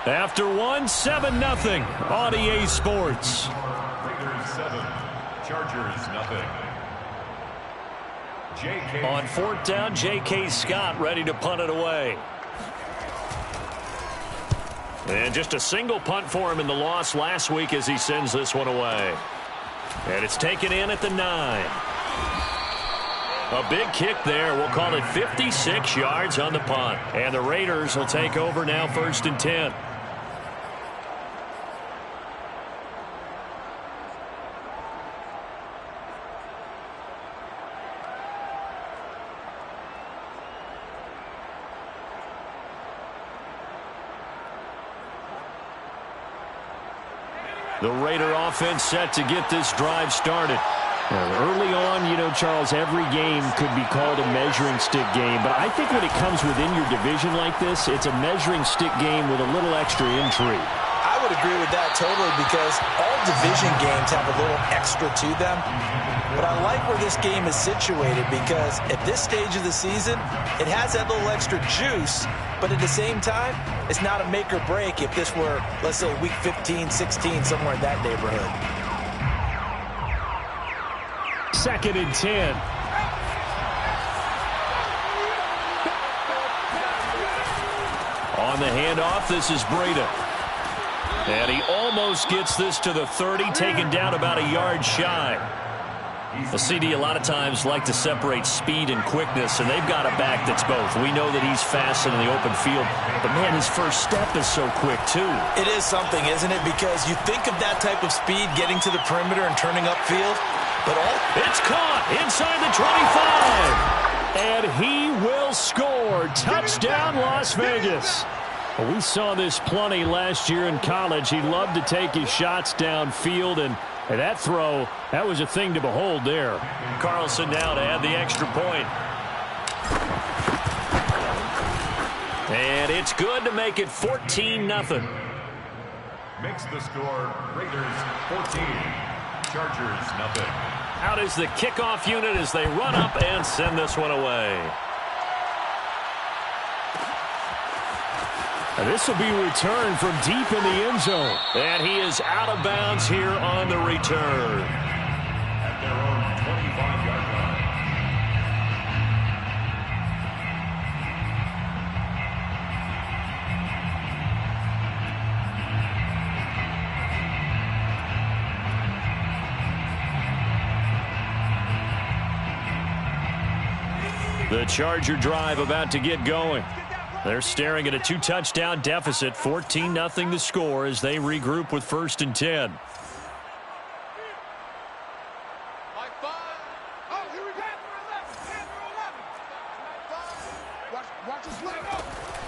After one, 7-0 on EA Sports. Raiders 7, Chargers nothing. On fourth down, J.K. Scott ready to punt it away. And just a single punt for him in the loss last week as he sends this one away. And it's taken in at the 9. A big kick there. We'll call it 56 yards on the punt. And the Raiders will take over now, 1st and 10. The Raider offense set to get this drive started. Early on, you know, Charles, every game could be called a measuring stick game. But I think when it comes within your division like this, it's a measuring stick game with a little extra intrigue. I would agree with that totally because all division games have a little extra to them. But I like where this game is situated because at this stage of the season, it has that little extra juice. But at the same time, it's not a make or break if this were, let's say, week 15, 16, somewhere in that neighborhood. 2nd and 10. On the handoff, this is Breida. And he almost gets this to the 30, taken down about a yard shy. The CD a lot of times like to separate speed and quickness, and they've got a back that's both. We know that he's fast in the open field, but, man, his first step is so quick, too. It is something, isn't it? Because you think of that type of speed getting to the perimeter and turning upfield, but it's caught inside the 25. And he will score. Touchdown, Las Vegas. We saw this plenty last year in college. He loved to take his shots downfield, and that throw, that was a thing to behold there. Carlson now to add the extra point. And it's good to make it 14-0. Makes the score Raiders 14, Chargers nothing. Out is the kickoff unit as they run up and send this one away. This will be returned from deep in the end zone. And he is out of bounds here on the return. At their own 25-yard line. The Charger drive about to get going. They're staring at a 2-touchdown deficit, 14-0 the score as they regroup with 1st and 10.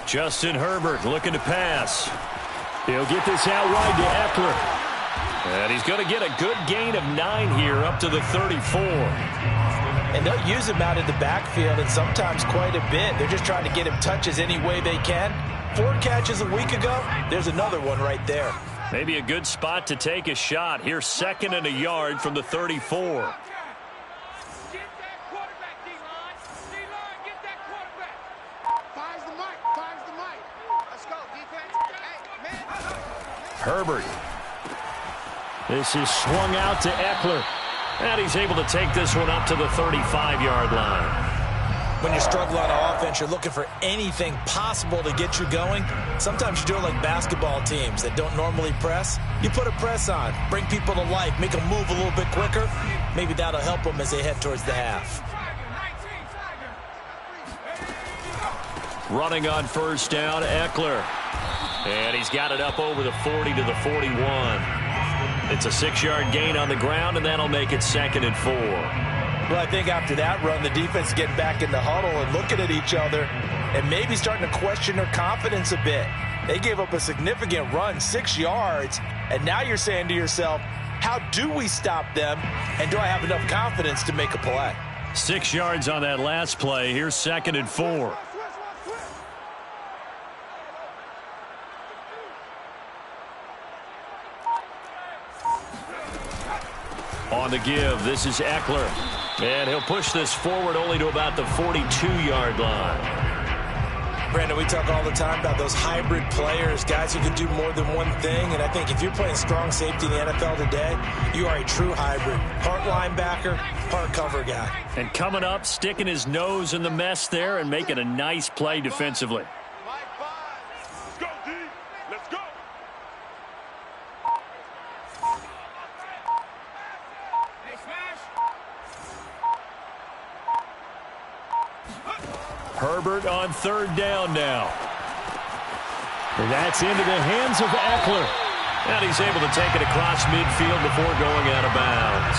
Justin Herbert looking to pass. He'll get this out wide to Eckler. And he's going to get a good gain of 9 here up to the 34. And they'll use him out in the backfield, and sometimes quite a bit. They're just trying to get him touches any way they can. 4 catches a week ago. There's another one right there. Maybe a good spot to take a shot. Here's 2nd and a yard from the 34. Herbert. This is swung out to Eckler. And he's able to take this one up to the 35-yard line. When you struggle on offense, you're looking for anything possible to get you going. Sometimes you do it like basketball teams that don't normally press. You put a press on, bring people to life, make them move a little bit quicker. Maybe that'll help them as they head towards the half. Running on 1st down, Eckler. And he's got it up over the 40 to the 41. It's a 6-yard gain on the ground, and that'll make it 2nd and 4. Well, I think after that run, the defense is getting back in the huddle and looking at each other and maybe starting to question their confidence a bit. They gave up a significant run, 6 yards, and now you're saying to yourself, how do we stop them, and do I have enough confidence to make a play? 6 yards on that last play. Here's 2nd and 4. On the give, this is Eckler. And he'll push this forward only to about the 42-yard line. Brandon, we talk all the time about those hybrid players, guys who can do more than one thing. And I think if you're playing strong safety in the NFL today, you are a true hybrid. Part linebacker, part cover guy. And coming up, sticking his nose in the mess there and making a nice play defensively. Let's go, D. Let's go. Herbert on third down now. And that's into the hands of Eckler. And he's able to take it across midfield before going out of bounds.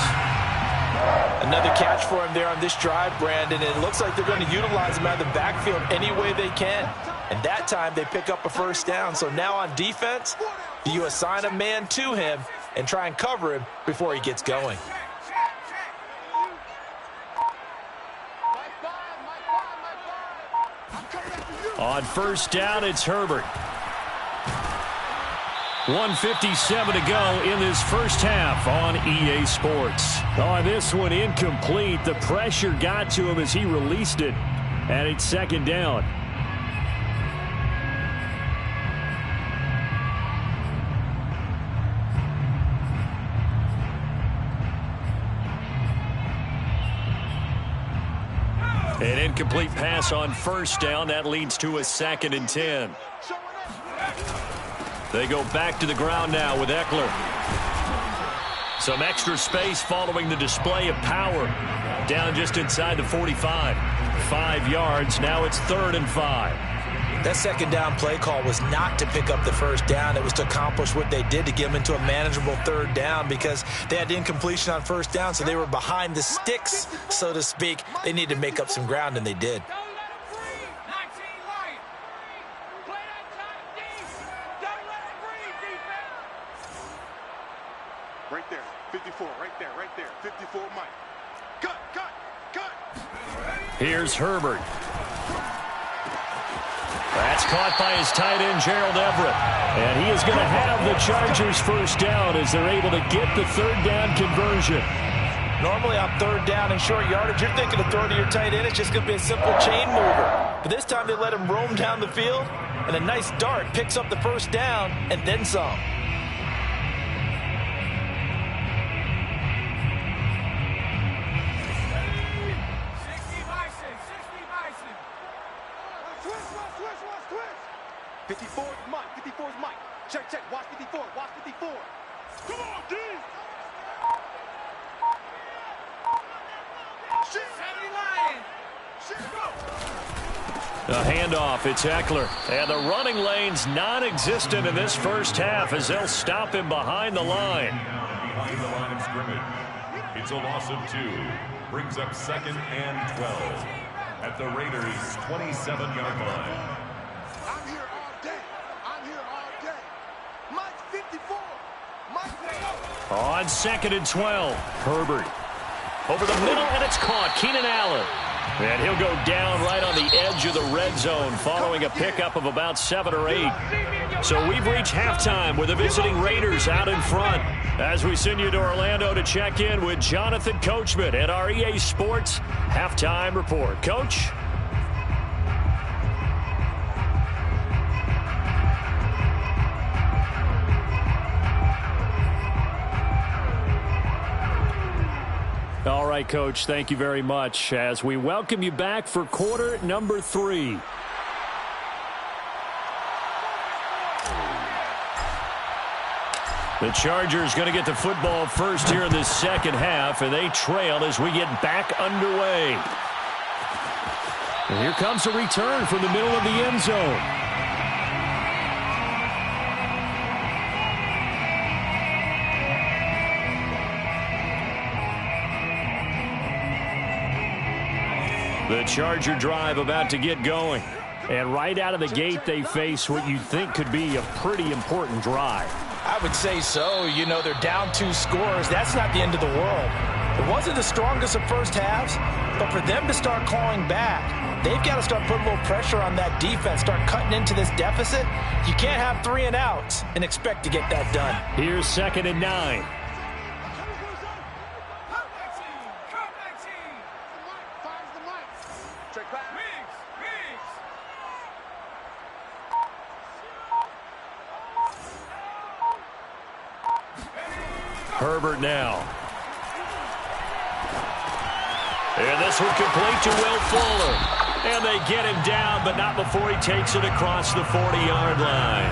Another catch for him there on this drive, Brandon. And it looks like they're going to utilize him out of the backfield any way they can. And that time they pick up a first down. So now on defense, do you assign a man to him and try and cover him before he gets going? On first down, it's Herbert. 1:57 to go in this first half on EA Sports. On this one, incomplete. The pressure got to him as he released it, and it's second down. An incomplete pass on first down. That leads to a 2nd and 10. They go back to the ground now with Eckler. Some extra space following the display of power. Down just inside the 45. 5 yards. Now it's 3rd and 5. That second down play call was not to pick up the first down. It was to accomplish what they did to get them into a manageable 3rd down because they had incompletion on first down, so they were behind the sticks, so to speak. They needed to make up some ground, and they did. Right there, 54, right there, 54, Mike. Cut. Here's Herbert. That's caught by his tight end, Gerald Everett. And he is going to have the Chargers first down as they're able to get the 3rd down conversion. Normally on 3rd down and short yardage, you're thinking of throw to your tight end. It's just going to be a simple chain mover. But this time they let him roam down the field, and a nice dart picks up the first down and then some. Check, watch 54, watch 54. Come on, D! The handoff, it's Eckler. And the running lane's non-existent in this first half as they'll stop him behind the line. Behind the line of scrimmage. It's a loss of 2. Brings up 2nd and 12. At the Raiders' 27-yard line. I'm here all day. Mike 54. On 2nd and 12, Herbert. Over the middle, and it's caught. Keenan Allen. And he'll go down right on the edge of the red zone following a pickup of about 7 or 8. So we've reached halftime with the visiting Raiders out in front. As we send you to Orlando to check in with Jonathan Coachman at our EA Sports Halftime Report. Coach? All right, Coach, thank you very much as we welcome you back for quarter number 3. The Chargers going to get the football first here in this second half, and they trail as we get back underway. And here comes a return from the middle of the end zone. The Charger drive about to get going. And right out of the gate, they face what you'd think could be a pretty important drive. I would say so. You know, they're down 2 scores. That's not the end of the world. It wasn't the strongest of first halves, but for them to start clawing back, they've got to start putting a little pressure on that defense, start cutting into this deficit. You can't have 3 and outs and expect to get that done. Here's 2nd and 9. Herbert now. And this one complete to Will Fuller. And they get him down, but not before he takes it across the 40-yard line.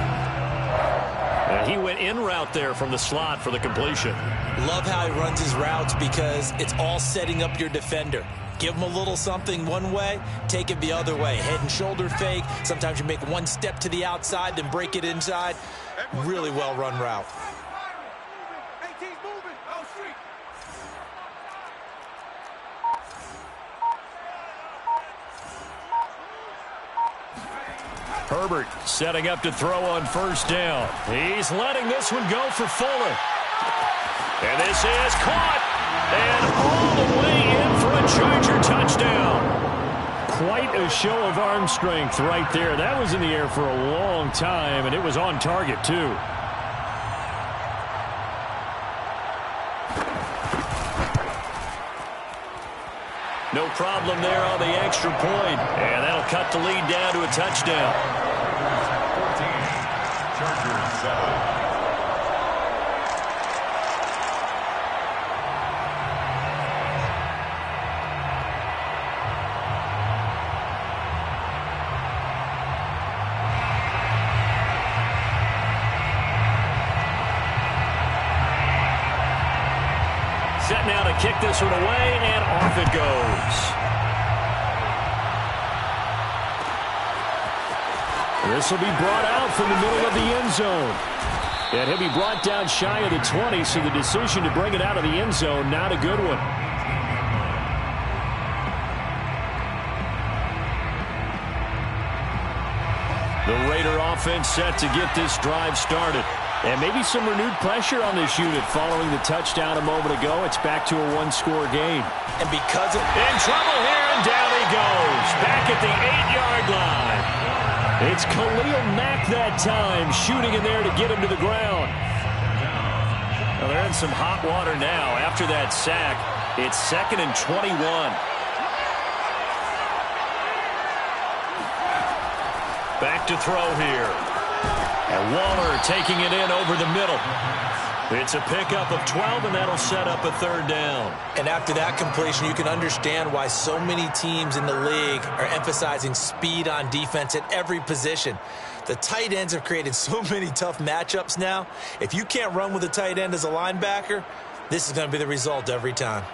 And he went in route there from the slot for the completion. Love how he runs his routes because it's all setting up your defender. Give him a little something one way, take it the other way. Head and shoulder fake. Sometimes you make one step to the outside, then break it inside. Really well-run route. Herbert setting up to throw on first down. He's letting this one go for Fuller. And this is caught. And all the way in for a Charger touchdown. Quite a show of arm strength right there. That was in the air for a long time, and it was on target, too. No problem there on the extra point. And that'll cut the lead down to a touchdown. 14, Chargers 7. Set now to kick this one away, and off it goes. This will be brought out from the middle of the end zone. And he'll be brought down shy of the 20, so the decision to bring it out of the end zone, not a good one. The Raider offense set to get this drive started. And maybe some renewed pressure on this unit following the touchdown a moment ago. It's back to a one-score game. And because of... In trouble here, and down he goes. Back at the 8-yard line. It's Khalil Mack that time, shooting in there to get him to the ground. Well, they're in some hot water now. After that sack, it's 2nd and 21. Back to throw here. And Waller taking it in over the middle. It's a pickup of 12, and that'll set up a third down. And after that completion, you can understand why so many teams in the league are emphasizing speed on defense at every position. The tight ends have created so many tough matchups now. If you can't run with a tight end as a linebacker, this is going to be the result every time.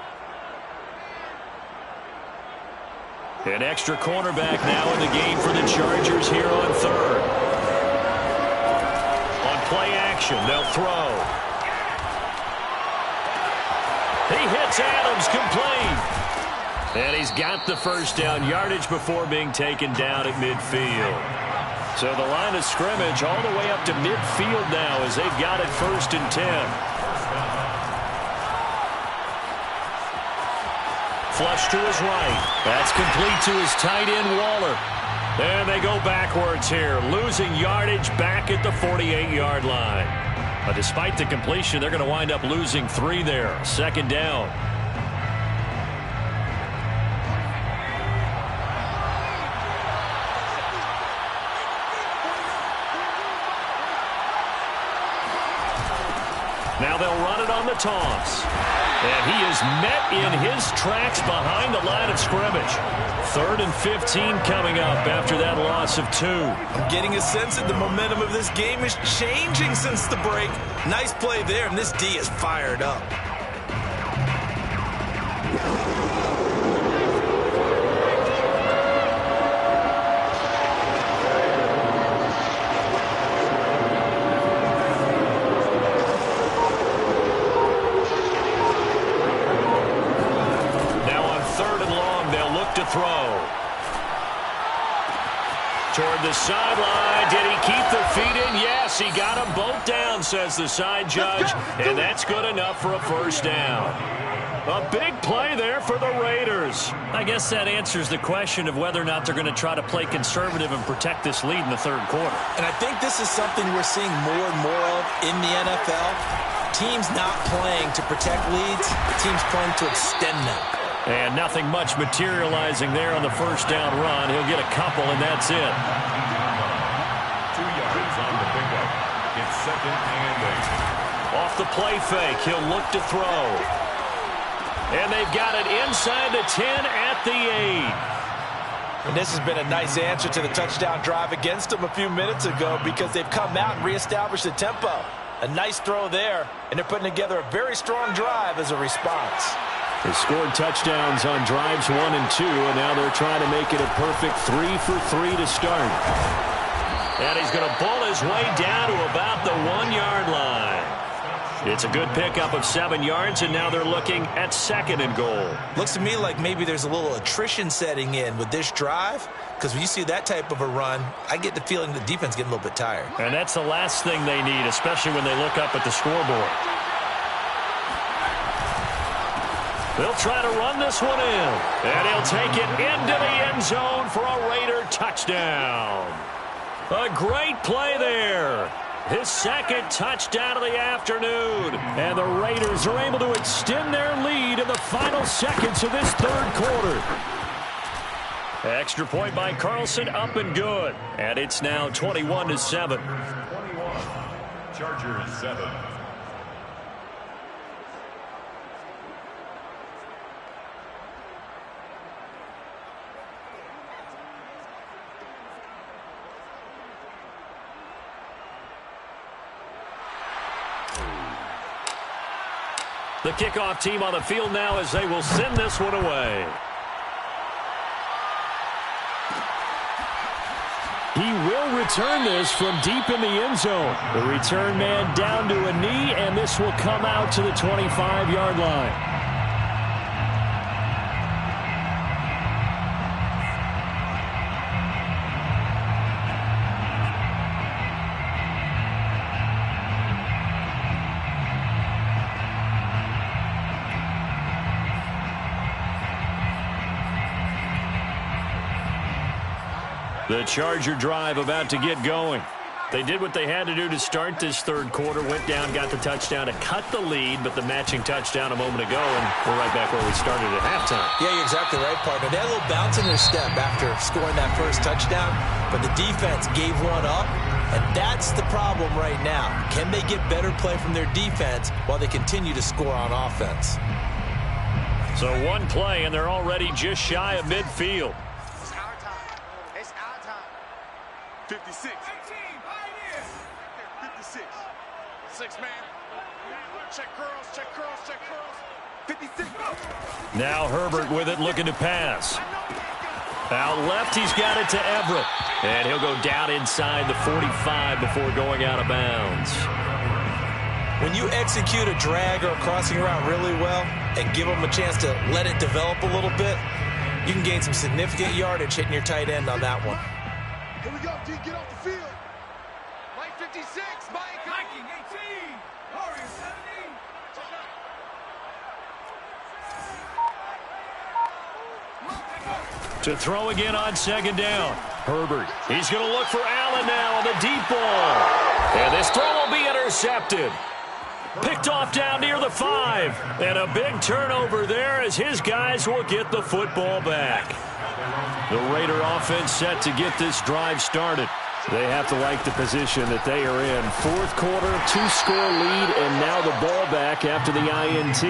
An extra cornerback now in the game for the Chargers here on third. On play action, they'll throw. He hits Adams complete. And he's got the first down yardage before being taken down at midfield. So the line of scrimmage all the way up to midfield now as they've got it 1st and 10. Flush to his right. That's complete to his tight end, Waller. And they go backwards here, losing yardage back at the 48-yard line. But despite the completion, they're going to wind up losing 3 there. 2nd down. Now they'll run it on the toss. And he is met in his tracks behind the line of scrimmage. 3rd and 15 coming up after that loss of 2. I'm getting a sense that the momentum of this game is changing since the break. Nice play there, and this D is fired up. Toward the sideline. Did he keep the feet in? Yes, he got them both down, says the side judge. And that's good enough for a first down. A big play there for the Raiders. I guess that answers the question of whether or not they're going to try to play conservative and protect this lead in the 3rd quarter. And I think this is something we're seeing more and more of in the NFL. Teams not playing to protect leads, teams playing to extend them. And nothing much materializing there on the first down run. He'll get a couple, and that's it. 2 yards on the pickup. It's 2nd and 8. Off the play fake. He'll look to throw. And they've got it inside the 10 at the 8. And this has been a nice answer to the touchdown drive against them a few minutes ago because they've come out and reestablished the tempo. A nice throw there, and they're putting together a very strong drive as a response. They scored touchdowns on drives 1 and 2, and now they're trying to make it a perfect 3 for 3 to start. And he's going to pull his way down to about the 1-yard line. It's a good pickup of 7 yards, and now they're looking at 2nd and goal. Looks to me like maybe there's a little attrition setting in with this drive, because when you see that type of a run, I get the feeling the defense getting a little bit tired. And that's the last thing they need, especially when they look up at the scoreboard. They'll try to run this one in, and he'll take it into the end zone for a Raider touchdown. A great play there. His 2nd touchdown of the afternoon. And the Raiders are able to extend their lead in the final seconds of this 3rd quarter. Extra point by Carlson, up and good. And it's now 21-7. 21. Chargers 7. The kickoff team on the field now as they will send this one away. He will return this from deep in the end zone. The return man down to a knee, and this will come out to the 25-yard line. The Charger drive about to get going. They did what they had to do to start this 3rd quarter, went down, got the touchdown to cut the lead, but the matching touchdown a moment ago, and we're right back where we started at halftime. Yeah, you're exactly right, partner. They had a little bounce in their step after scoring that first touchdown, but the defense gave one up, and that's the problem right now. Can they get better play from their defense while they continue to score on offense? So one play, and they're already just shy of midfield. 56. 56. 6 man. Check curls, check curls, check curls. 56. Now Herbert with it, looking to pass. Out left, he's got it to Everett. And he'll go down inside the 45 before going out of bounds. When you execute a drag or a crossing route really well and give them a chance to let it develop a little bit, you can gain some significant yardage hitting your tight end on that one. Here we go, D. Get off the field. Mike 56, Mike. Mikey 18. Warrior 17. To throw again on 2nd down. Herbert. He's going to look for Allen now on the deep ball. And this throw will be intercepted. Picked off down near the 5. And a big turnover there as his guys will get the football back. The Raider offense set to get this drive started. They have to like the position that they are in. 4th quarter, 2-score lead, and now the ball back after the INT.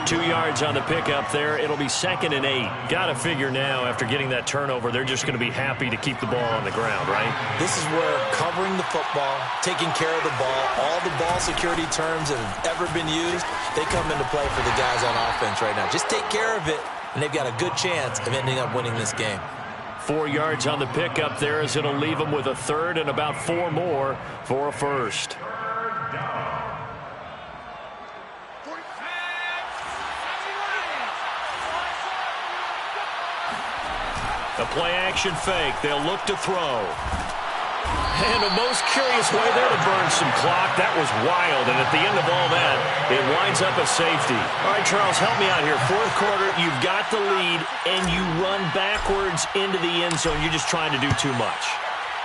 2 yards on the pickup there. It'll be 2nd and 8. Got to figure now, after getting that turnover, they're just going to be happy to keep the ball on the ground, right? This is where covering the football, taking care of the ball, all the ball security terms that have ever been used, they come into play for the guys on offense right now. Just take care of it, and they've got a good chance of ending up winning this game. 4 yards on the pickup there as it'll leave them with a 3rd and about 4 more for a 1st. A play-action fake. They'll look to throw. And the most curious way there to burn some clock. That was wild, and at the end of all that, it winds up a safety. All right, Charles, help me out here. 4th quarter, you've got the lead, and you run backwards into the end zone. You're just trying to do too much.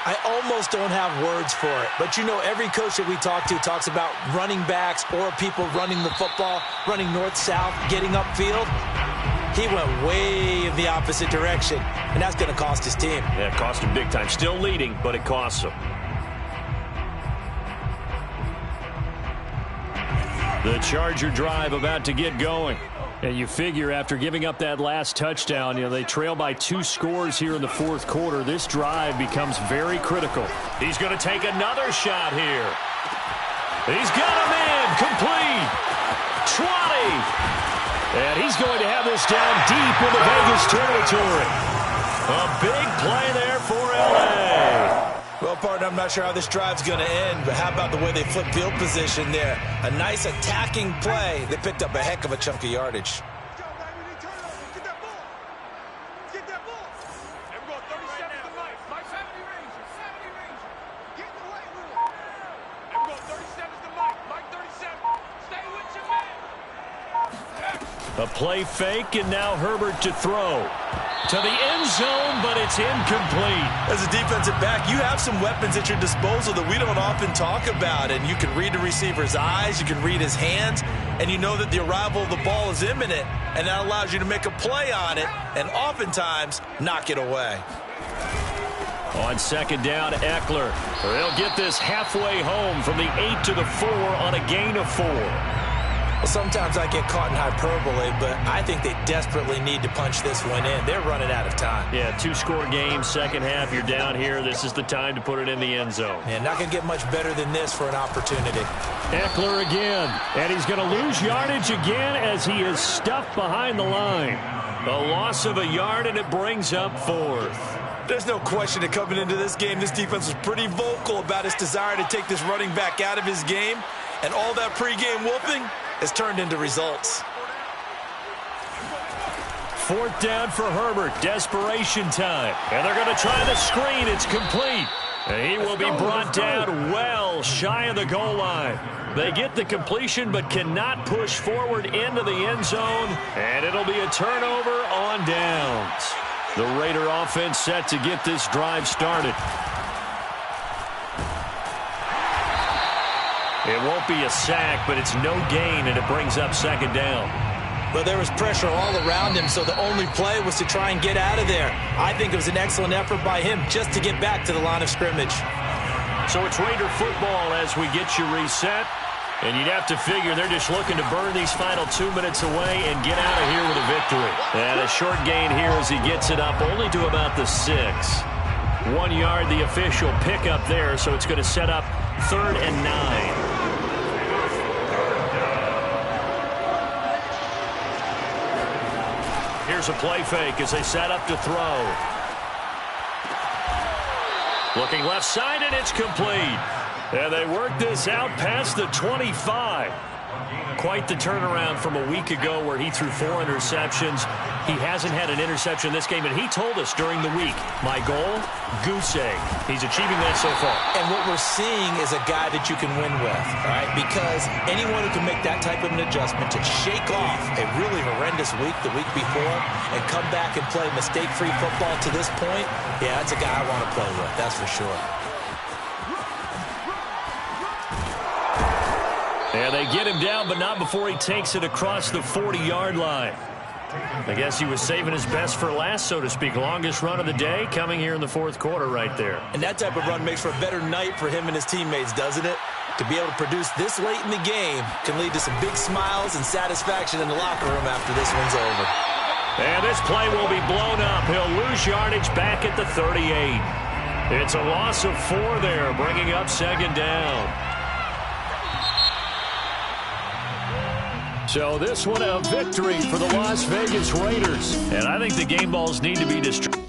I almost don't have words for it, but you know every coach that we talk to talks about running backs or people running the football, running north-south, getting upfield. He went way in the opposite direction, and that's going to cost his team. Yeah, it cost him big time. Still leading, but it costs him. The Charger drive about to get going. And you figure after giving up that last touchdown, they trail by 2 scores here in the fourth quarter. This drive becomes very critical. He's going to take another shot here. He's got him in. Complete. 20. And he's going to have this down deep into Vegas territory. A big play there for L.A. Well, partner, I'm not sure how this drive's going to end, but how about the way they flipped field position there? A nice attacking play. They picked up a heck of a chunk of yardage. A play fake, and now Herbert to throw. To the end zone, but it's incomplete. As a defensive back, you have some weapons at your disposal that we don't often talk about. And you can read the receiver's eyes, you can read his hands, and you know that the arrival of the ball is imminent. And that allows you to make a play on it and oftentimes knock it away. On second down, Eckler. They'll get this halfway home from the 8 to the 4 on a gain of 4. Well, sometimes I get caught in hyperbole, but I think they desperately need to punch this one in. They're running out of time. Yeah, 2-score game, second half, you're down here. This is the time to put it in the end zone. And not going to get much better than this for an opportunity. Eckler again, and he's going to lose yardage again as he is stuffed behind the line. A loss of a yard, and it brings up fourth. There's no question that coming into this game, this defense was pretty vocal about its desire to take this running back out of his game, and all that pregame whooping has turned into results. Fourth down for Herbert. Desperation time. And they're going to try the screen. It's complete. And he will be brought down well shy of the goal line. They get the completion but cannot push forward into the end zone. And it'll be a turnover on downs. The Raider offense set to get this drive started. It won't be a sack, but it's no gain, and it brings up second down. Well, there was pressure all around him, so the only play was to try and get out of there. I think it was an excellent effort by him just to get back to the line of scrimmage. So it's Raider football as we get you reset. And you'd have to figure they're just looking to burn these final 2 minutes away and get out of here with a victory. And a short gain here as he gets it up only to about the 6. 1 yard, the official pickup there, so it's going to set up 3rd and 9. Here's a play fake as they set up to throw. Looking left side, and it's complete. And they work this out past the 25. Quite the turnaround from a week ago where he threw 4 interceptions. He hasn't had an interception this game, and he told us during the week, my goal, goose egg. He's achieving that so far. And what we're seeing is a guy that you can win with, all right? Because anyone who can make that type of an adjustment to shake off a really horrendous week the week before and come back and play mistake-free football to this point, yeah, that's a guy I want to play with, that's for sure. And they get him down, but not before he takes it across the 40-yard line. I guess he was saving his best for last, so to speak. Longest run of the day coming here in the fourth quarter right there. And that type of run makes for a better night for him and his teammates, doesn't it? To be able to produce this late in the game can lead to some big smiles and satisfaction in the locker room after this one's over. And this play will be blown up. He'll lose yardage back at the 38. It's a loss of 4 there, bringing up second down. So this one a victory for the Las Vegas Raiders. And I think the game balls need to be distributed.